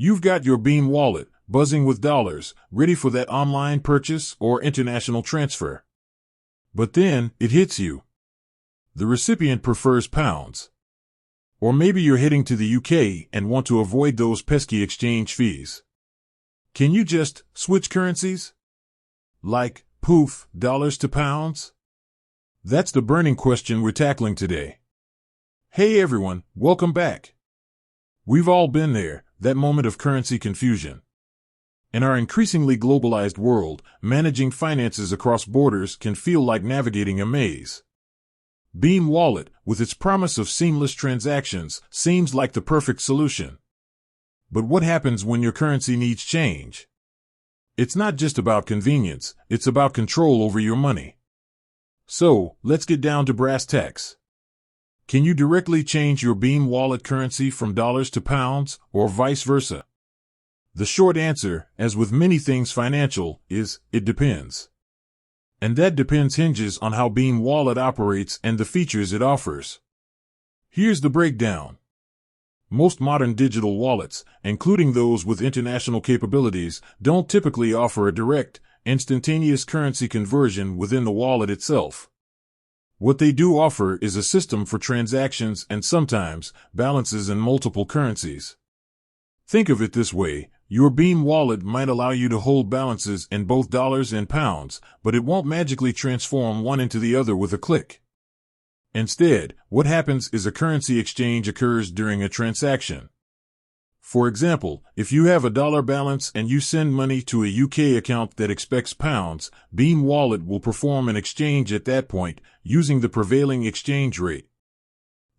You've got your Beam wallet, buzzing with dollars, ready for that online purchase or international transfer. But then, it hits you. The recipient prefers pounds. Or maybe you're heading to the UK and want to avoid those pesky exchange fees. Can you just switch currencies? Like, poof, dollars to pounds? That's the burning question we're tackling today. Hey everyone, welcome back. We've all been there, that moment of currency confusion. In our increasingly globalized world, managing finances across borders can feel like navigating a maze. Beam Wallet, with its promise of seamless transactions, seems like the perfect solution. But what happens when your currency needs change? It's not just about convenience, it's about control over your money. So, let's get down to brass tacks. Can you directly change your Beam Wallet currency from dollars to pounds, or vice versa? The short answer, as with many things financial, is, it depends. And that depends hinges on how Beam Wallet operates and the features it offers. Here's the breakdown. Most modern digital wallets, including those with international capabilities, don't typically offer a direct, instantaneous currency conversion within the wallet itself. What they do offer is a system for transactions and sometimes balances in multiple currencies. Think of it this way. Your Beam wallet might allow you to hold balances in both dollars and pounds, but it won't magically transform one into the other with a click. Instead, what happens is a currency exchange occurs during a transaction. For example, if you have a dollar balance and you send money to a UK account that expects pounds, Beam Wallet will perform an exchange at that point, using the prevailing exchange rate.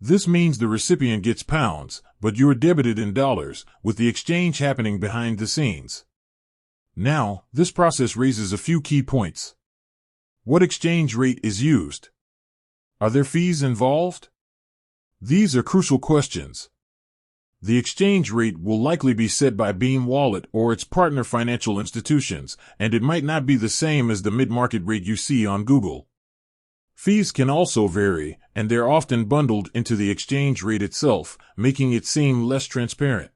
This means the recipient gets pounds, but you're debited in dollars, with the exchange happening behind the scenes. Now, this process raises a few key points. What exchange rate is used? Are there fees involved? These are crucial questions. The exchange rate will likely be set by Beam Wallet or its partner financial institutions, and it might not be the same as the mid-market rate you see on Google. Fees can also vary, and they're often bundled into the exchange rate itself, making it seem less transparent.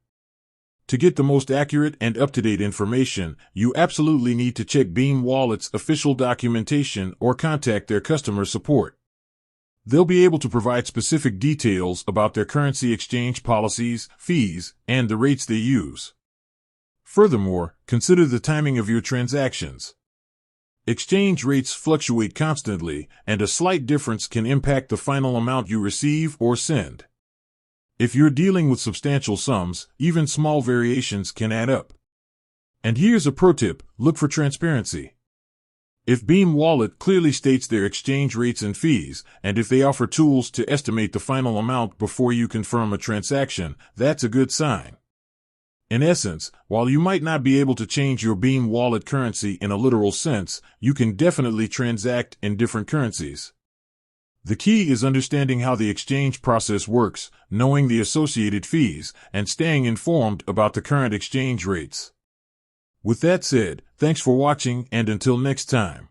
To get the most accurate and up-to-date information, you absolutely need to check Beam Wallet's official documentation or contact their customer support. They'll be able to provide specific details about their currency exchange policies, fees, and the rates they use. Furthermore, consider the timing of your transactions. Exchange rates fluctuate constantly, and a slight difference can impact the final amount you receive or send. If you're dealing with substantial sums, even small variations can add up. And here's a pro tip: look for transparency. If Beam Wallet clearly states their exchange rates and fees, and if they offer tools to estimate the final amount before you confirm a transaction, that's a good sign. In essence, while you might not be able to change your Beam Wallet currency in a literal sense, you can definitely transact in different currencies. The key is understanding how the exchange process works, knowing the associated fees, and staying informed about the current exchange rates. With that said, thanks for watching, and until next time.